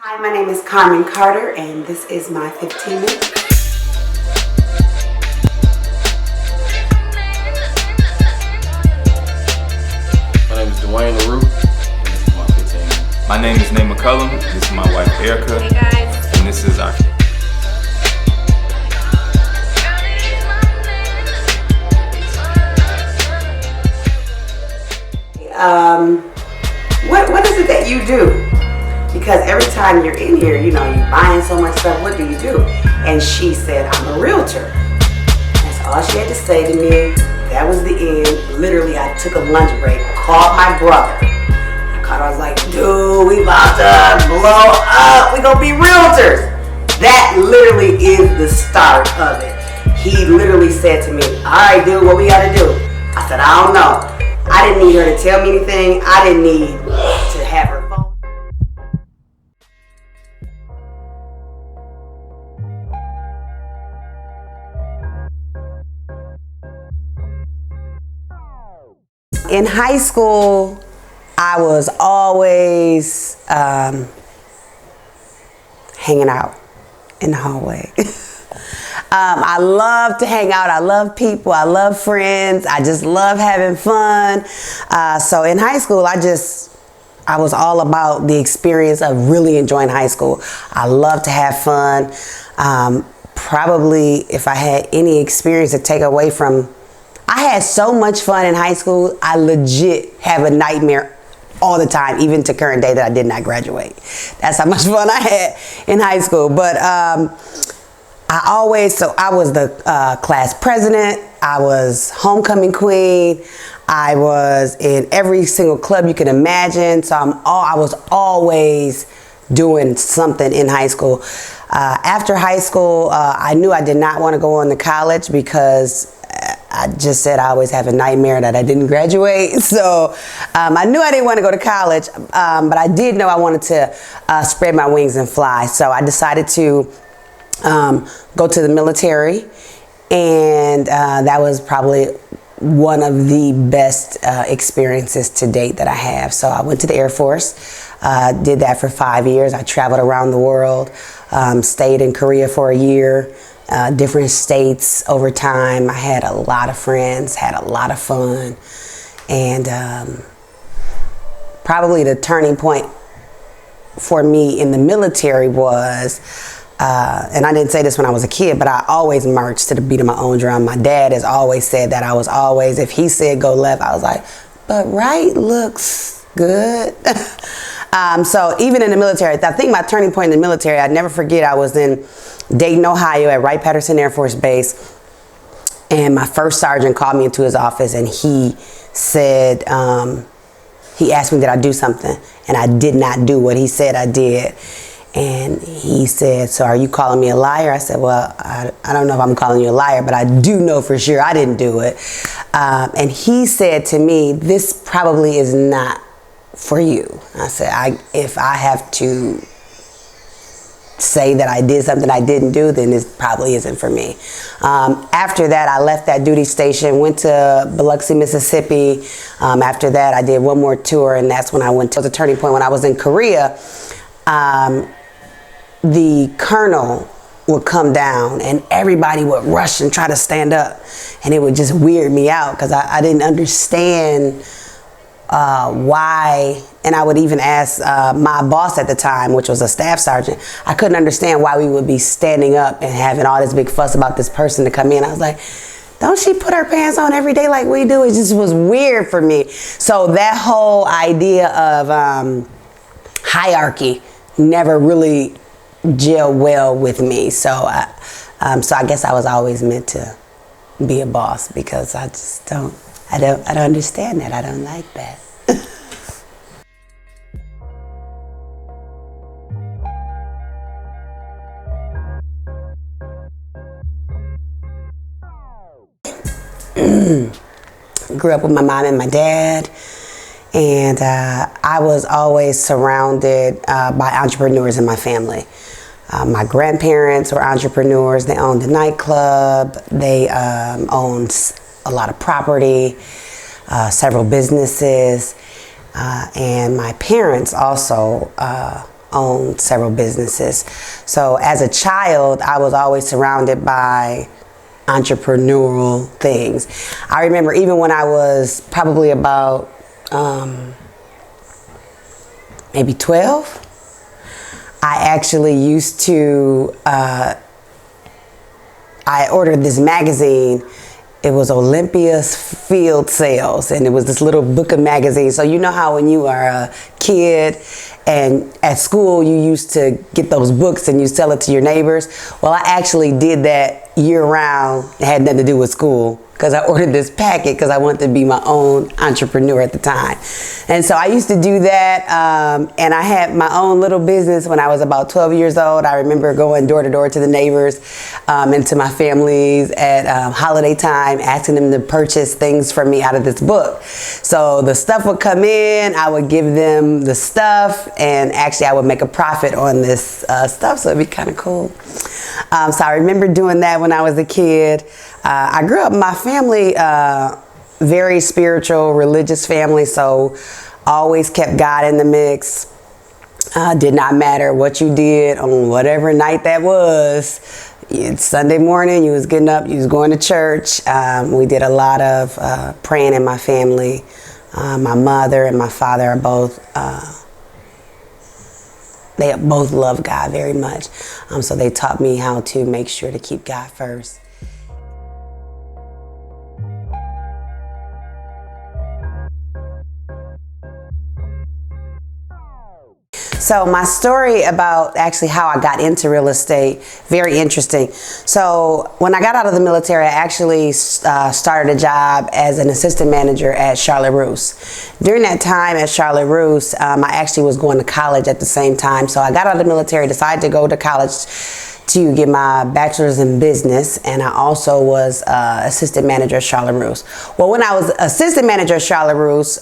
Hi, my name is Carmen Carter, and this is my 15 minutes. My name is Dwayne LaRue, and this is my 15 minutes. My name is Nate McCullum, this is my wife Erica. Hey guys. And this is our What is it that you do? Because every time you're in here, you're buying so much stuff. What do you do? And she said, I'm a realtor. That's all she had to say to me. That was the end. Literally, I took a lunch break, called my brother. I was like, dude, we about to blow up. We gonna be realtors. That literally is the start of it. He literally said to me, all right, dude, what we gotta do? I said, I don't know. I didn't need her to tell me anything. I didn't need to have her phone. In high school, I was always hanging out in the hallway. I love to hang out. I love people. I love friends. I just love having fun. So in high school, I was all about the experience of really enjoying high school. I love to have fun. Probably if I had any experience to take away from, I had so much fun in high school. I legit have a nightmare all the time, even to current day, that I did not graduate. That's how much fun I had in high school. But I was the class president. I was homecoming queen. I was in every single club you can imagine. So I was always doing something in high school. After high school, I knew I did not want to go on to college because I just said I always have a nightmare that I didn't graduate. So I knew I didn't want to go to college, but I did know I wanted to spread my wings and fly. So I decided to go to the military, and that was probably one of the best experiences to date that I have. So I went to the Air Force, did that for 5 years. I traveled around the world, stayed in Korea for a year, different states over time. I had a lot of friends, had a lot of fun, and probably the turning point for me in the military was, and I didn't say this when I was a kid, but I always marched to the beat of my own drum. My dad has always said that. I was always, if he said go left, I was like, but right looks good. So even in the military, I think my turning point in the military, I'd never forget, I was in Dayton, Ohio at Wright-Patterson Air Force Base, and my first sergeant called me into his office, and he said, he asked me did I do something, and I did not do what he said I did. And he said, so are you calling me a liar? I said, well, I don't know if I'm calling you a liar, but I do know for sure I didn't do it. And he said to me, this probably is not for you. I said, if I have to say that I did something I didn't do, then this probably isn't for me. After that, I left that duty station, went to Biloxi, Mississippi. After that, I did one more tour, and that's when I went to the turning point. When I was in Korea, the colonel would come down and everybody would rush and try to stand up, and it would just weird me out because I didn't understand why. And I would even ask my boss at the time, which was a staff sergeant, I couldn't understand why we would be standing up and having all this big fuss about this person to come in. I was like, don't she put her pants on every day like we do? It just was weird for me. So that whole idea of hierarchy never really gel well with me. So I guess I was always meant to be a boss, because I just don't understand that. I don't like that. Grew up with my mom and my dad, and I was always surrounded by entrepreneurs in my family. My grandparents were entrepreneurs. They owned a nightclub. They owned a lot of property, several businesses, and my parents also owned several businesses. So as a child, I was always surrounded by entrepreneurial things. I remember even when I was probably about maybe 12, I actually used to, I ordered this magazine. It was Olympia's Field Sales, and it was this little book of magazines. So you know how when you are a kid and at school you used to get those books and you sell it to your neighbors? Well, I actually did that year round. It had nothing to do with school, because I ordered this packet because I wanted to be my own entrepreneur at the time. And so I used to do that, and I had my own little business when I was about 12 years old. I remember going door to door to the neighbors and to my families at holiday time, asking them to purchase things from me out of this book. So the stuff would come in, I would give them the stuff, and actually I would make a profit on this stuff, so it'd be kind of cool. So I remember doing that when I was a kid. I grew up, my family, very spiritual, religious family, so always kept God in the mix. Did not matter what you did on whatever night that was. It's Sunday morning, you was getting up, you was going to church. We did a lot of praying in my family. My mother and my father are both, they both love God very much. So they taught me how to make sure to keep God first. So my story about actually how I got into real estate, very interesting. So when I got out of the military, I actually started a job as an assistant manager at Charlotte Russe. During that time at Charlotte Russe, I actually was going to college at the same time. So I got out of the military, decided to go to college to get my bachelor's in business, and I also was assistant manager at Charlotte Russe. Well, when I was assistant manager at Charlotte Russe,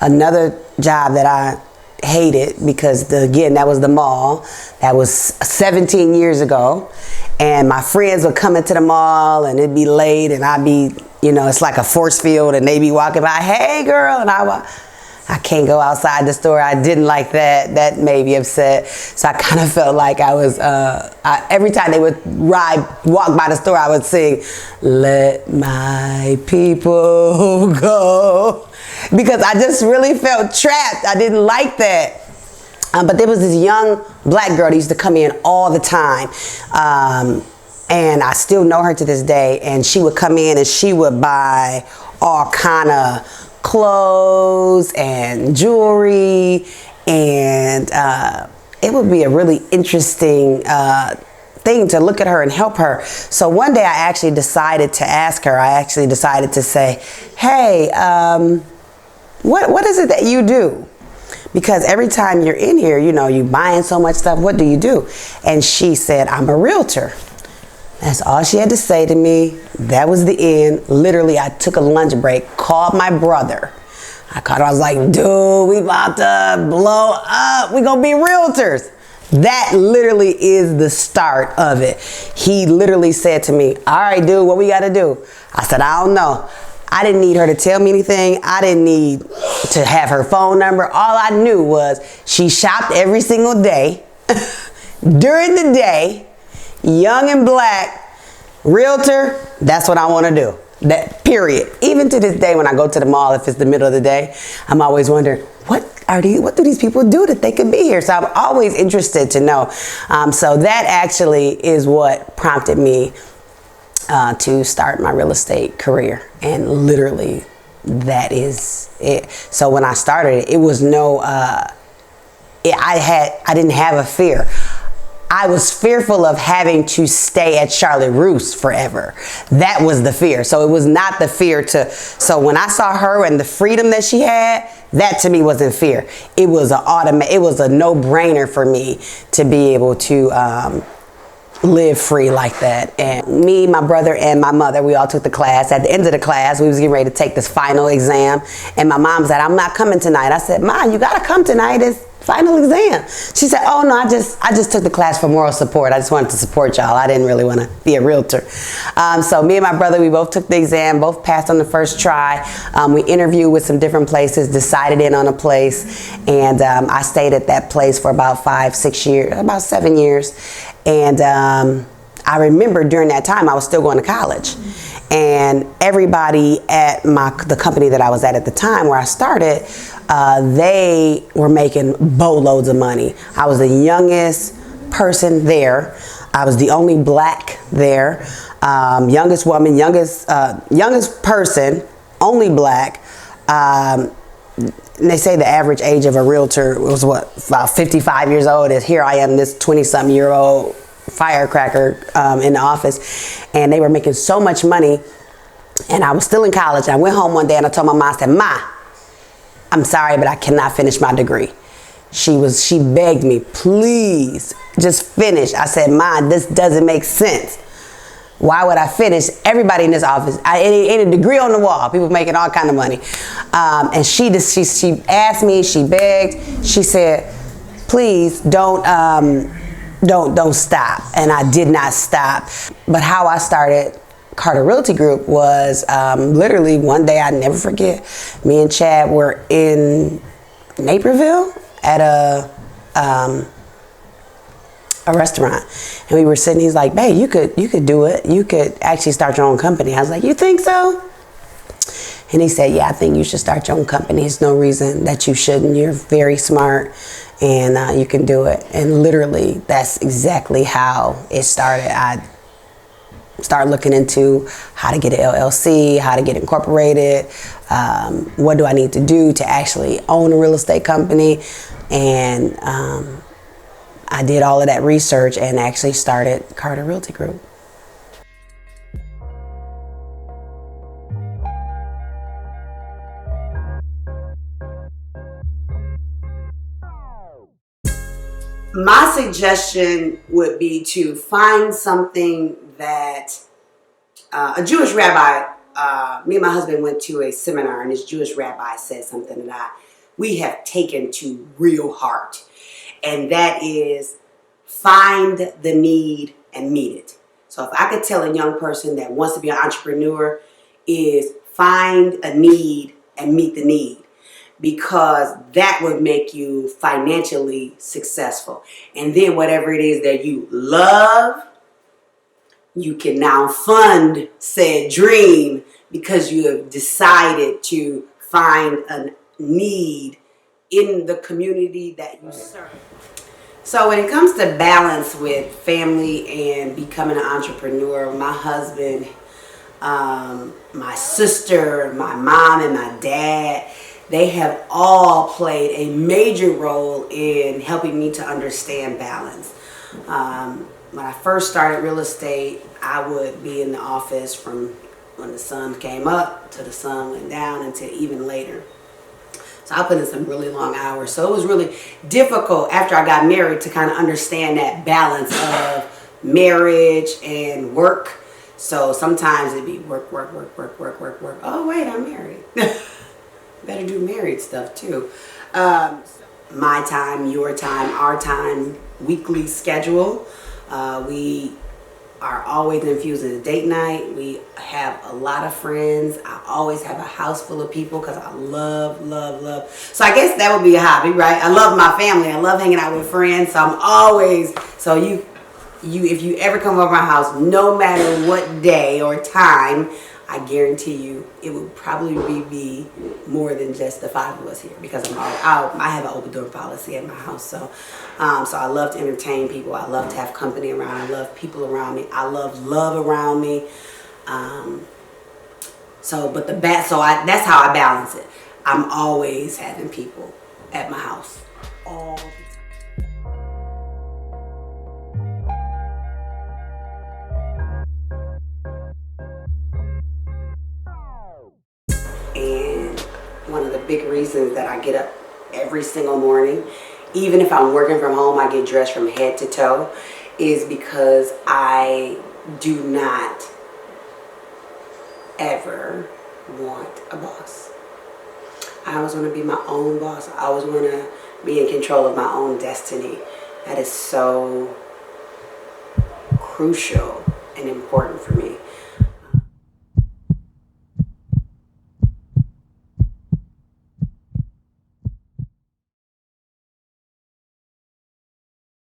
another job that I hated, because again, that was the mall. That was 17 years ago, and my friends would come into the mall and it'd be late, and I'd be, you know, it's like a force field, and they'd be walking by, hey girl, and I can't go outside the store. I didn't like that. That made me upset. So I kind of felt like I was, every time they would walk by the store, I would sing, let my people go. Because I just really felt trapped. I didn't like that. But there was this young black girl that used to come in all the time. And I still know her to this day. And she would come in and she would buy all kind of clothes and jewelry, and it would be a really interesting thing to look at her and help her. So one day I actually decided to ask her. I actually decided to say, hey, what is it that you do? Because every time you're in here, you know, you buying so much stuff, what do you do? And she said, I'm a realtor. That's all she had to say to me. That was the end. Literally, I took a lunch break, called my brother. I was like, dude, we about to blow up. We gonna be realtors. That literally is the start of it. He literally said to me, all right, dude, what we gotta do? I said, I don't know. I didn't need her to tell me anything. I didn't need to have her phone number. All I knew was she shopped every single day during the day. Young and black, realtor, that's what I want to do. That period. Even to this day, when I go to the mall, if it's the middle of the day, I'm always wondering, what do these people do that they can be here? So I'm always interested to know. So that actually is what prompted me to start my real estate career. And literally, that is it. So when I started, it was no, I didn't have a fear. I was fearful of having to stay at Charlotte Russe forever. That was the fear. So it was not the fear so when I saw her and the freedom that she had, that to me wasn't fear. It was it was a no-brainer for me to be able to live free like that. And me, my brother, and my mother, we all took the class. At the end of the class, we was getting ready to take this final exam. And my mom said, I'm not coming tonight. I said, Mom, you gotta come tonight. It's final exam. She said, oh no, I just took the class for moral support. I just wanted to support y'all. I didn't really want to be a realtor. So me and my brother, we both took the exam, both passed on the first try. We interviewed with some different places, decided in on a place, and I stayed at that place for about 5-6 years, about 7 years. And I remember during that time I was still going to college. And everybody at the company that I was at the time where I started, they were making boatloads of money. I was the youngest person there. I was the only black there. Youngest woman, youngest person, only black. And they say the average age of a realtor was what, about 55 years old. And here I am, this 20-something-year-old firecracker in the office, and they were making so much money, and I was still in college. I went home one day and I told my mom, I said, Ma, I'm sorry, but I cannot finish my degree. She begged me, please just finish. I said, Ma, this doesn't make sense. Why would I finish? Everybody in this office, ain't a degree on the wall, people making all kind of money. And she asked me, she begged, she said, please don't stop. And I did not stop. But how I started Carter Realty Group was literally one day, I never forget, me and Chad were in Naperville at a restaurant, and we were sitting. He's like, babe, you could do it. You could actually start your own company. I was like, you think so? And he said, yeah, I think you should start your own company. There's no reason that you shouldn't. You're very smart, and you can do it. And literally, that's exactly how it started. I started looking into how to get an LLC, how to get incorporated, what do I need to do to actually own a real estate company. And I did all of that research and actually started Carter Realty Group. My suggestion would be to find something that a Jewish rabbi, me and my husband went to a seminar, and this Jewish rabbi said something that we have taken to real heart, and that is find the need and meet it. So if I could tell a young person that wants to be an entrepreneur, is find a need and meet the need, because that would make you financially successful. And then whatever it is that you love, you can now fund said dream, because you have decided to find a need in the community that you serve. So when it comes to balance with family and becoming an entrepreneur, my husband, my sister, my mom, and my dad, they have all played a major role in helping me to understand balance. When I first started real estate, I would be in the office from when the sun came up to the sun went down until even later. So I put in some really long hours. So it was really difficult after I got married to kind of understand that balance of marriage and work. So sometimes it'd be work. Oh wait, I'm married. Better do married stuff too. My time, your time, our time, weekly schedule. We are always infusing a date night. We have a lot of friends. I always have a house full of people because I love. So I guess that would be a hobby, right? I love my family. I love hanging out with friends. So I'm always, if you ever come over my house, no matter what day or time, I guarantee you it would probably be more than just the 5 of us here, because I have an open door policy at my house. So I love to entertain people. I love to have company around. I love people around me. I love love around me. That's how I balance it. I'm always having people at my house all the time. And one of the big reasons that I get up every single morning, even if I'm working from home, I get dressed from head to toe, is because I do not ever want a boss. I always want to be my own boss. I always want to be in control of my own destiny. That is so crucial and important for me.